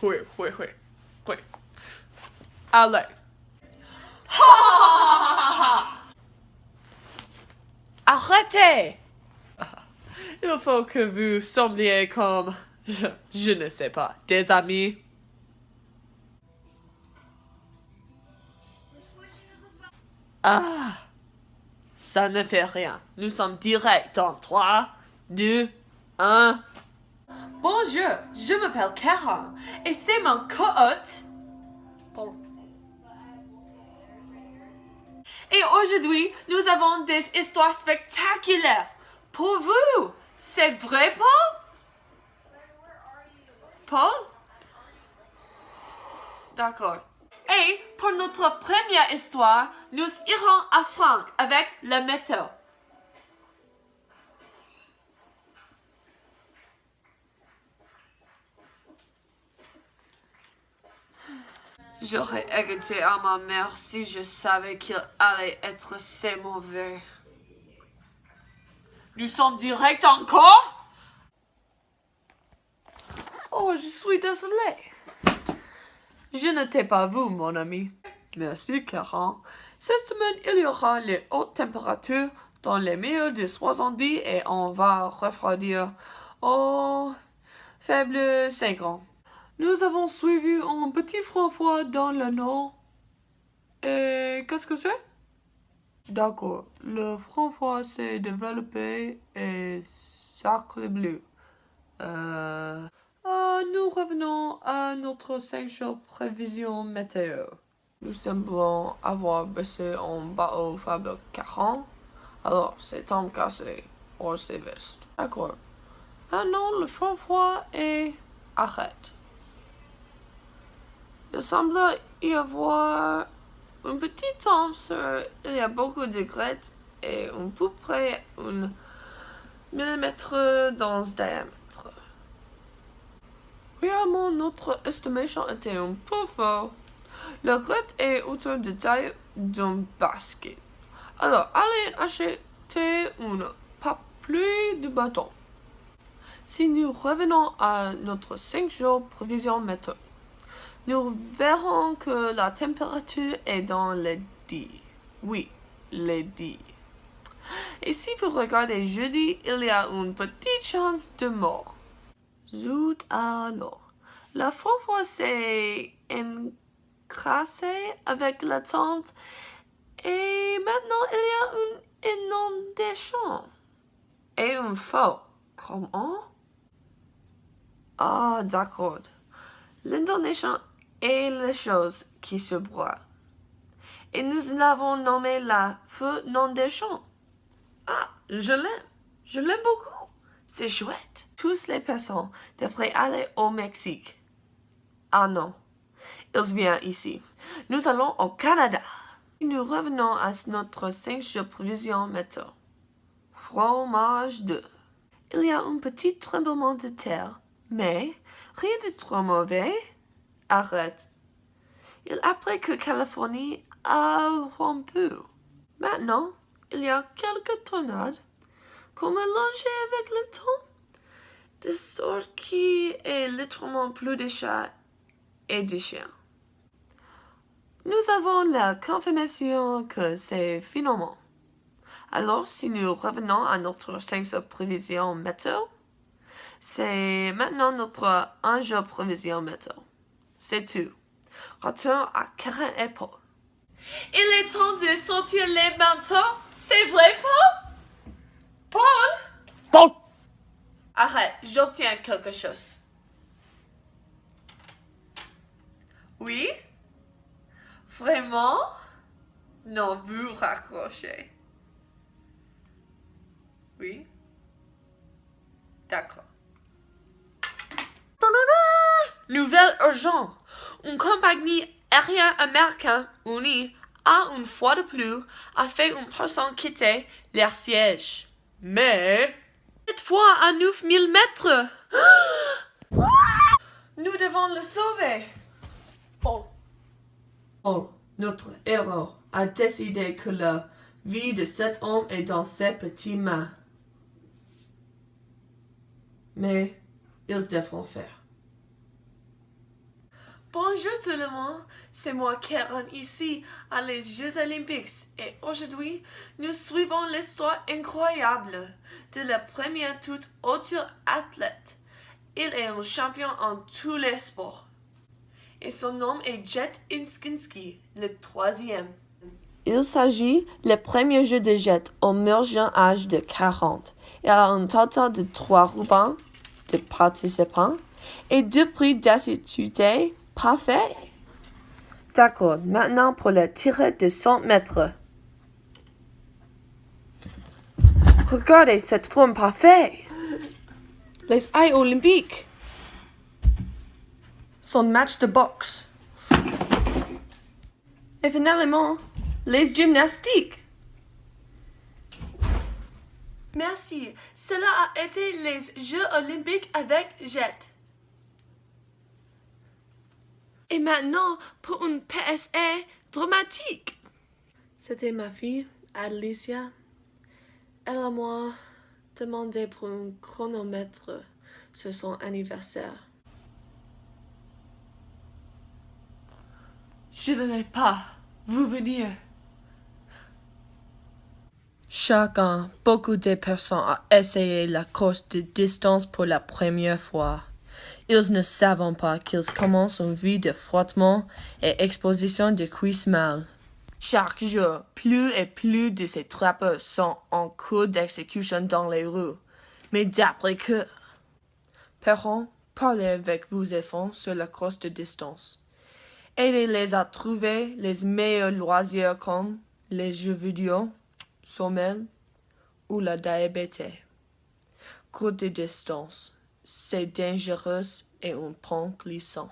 Oui, oui, oui, oui. Allez. Arrêtez! Il faut que vous sembliez comme, je ne sais pas, des amis. Ah, ça ne fait rien. Nous sommes directs dans 3, 2, 1. Bonjour, je m'appelle Karen et c'est mon co-hôte. Et aujourd'hui, nous avons des histoires spectaculaires pour vous. C'est vrai, Paul? Paul? D'accord. Et pour notre première histoire, nous irons à Franck avec la météo. J'aurais hérité à ma mère si je savais qu'il allait être si mauvais. Nous sommes directs encore? Oh, je suis désolée. Je n'étais pas vous, mon ami. Merci, Karen. Cette semaine, il y aura les hautes températures dans les milieux de 70 et on va refroidir au faible 50. Nous avons suivi un petit front froid dans le nord. Et qu'est-ce que c'est? D'accord. Le front froid s'est développé et sacré bleu. Nous revenons à notre 5 jours prévision météo. Nous semblons avoir baissé en bas au faible 40. Alors, c'est temps cassé hors ses vestes. D'accord. Maintenant, le front froid est arrête. Il semble y avoir un petit temps sur il y a beaucoup de degrés et à peu près 1 millimètre dans ce diamètre. Réellement, notre estimation était un peu fort. Le grette est autour de taille d'un basket. Alors, allez acheter une parapluie de bâton. Si nous revenons à notre 5 jours prévision météo, nous verrons que la température est dans les 10. Oui, les 10. Et si vous regardez jeudi, il y a une petite chance de mort. Zut alors. La fois s'est encrassé avec la tente et maintenant il y a une inondation. Et un feu. Comment? Ah, d'accord. L'inondation est la chose qui se broie. Et nous l'avons nommé la feu inondation. Ah, je l'aime. Je l'aime beaucoup. C'est chouette. Toutes les personnes devraient aller au Mexique. Ah non, ils viennent ici. Nous allons au Canada. Nous revenons à notre 5 jours prévision météo. Fromage 2. Il y a un petit tremblement de terre, mais rien de trop mauvais. Arrête. Il apparaît que Californie a rompu. Maintenant, il y a quelques tornades, comme mélangées avec le temps, de sorte qu'il est littéralement plus de chats et de chiens. Nous avons la confirmation que c'est finalement. Alors, si nous revenons à notre 5 jours prévision météo, c'est maintenant notre 1 jour prévision météo. C'est tout. Retour à Karen et Paul. Il est temps de sortir les manteaux. C'est vrai, Paul? Paul? Paul! Arrête, j'obtiens quelque chose. Oui? Vraiment? Non, vous raccrochez. Oui? D'accord. Nouvelle urgente. Une compagnie aérienne américaine unie a une fois de plus a fait une personne quitter leur siège. Mais cette fois à 9000 mètres. Nous devons le sauver. Paul. Notre héros a décidé que la vie de cet homme est dans ses petites mains. Mais ils devront faire. Bonjour tout le monde, c'est moi Karen ici à les Jeux Olympiques et aujourd'hui nous suivons l'histoire incroyable de la première toute autre athlète. Il est un champion en tous les sports et son nom est Jet Iskinski, le troisième. Il s'agit du premier jeu de jet au meilleur jeune âge de 40. Il a un total de 3 rubans de participants et 2 prix d'assiduité parfait. D'accord, maintenant pour le tir de 100 mètres. Regardez cette forme parfaite. Les ailes olympiques. Son match de boxe. Et finalement, les gymnastiques. Merci. Cela a été les Jeux olympiques avec Jet. Et maintenant, pour une PSA dramatique. C'était ma fille, Alicia. Elle a moi demandé pour un chronomètre sur son anniversaire. Je ne vais pas vous venir. Chacun, beaucoup de personnes ont essayé la course de distance pour la première fois. Ils ne savent pas qu'ils commencent une vie de frottement et exposition de cuisses mal. Chaque jour, plus et plus de ces trappeurs sont en cours d'exécution dans les rues. Mais d'après que... Parents, parlez avec vos enfants sur la course de distance. Aidez-les à trouver les meilleurs loisirs comme les jeux vidéo, sommeil ou la diabète. Course de distance, c'est dangereux et un pont glissant.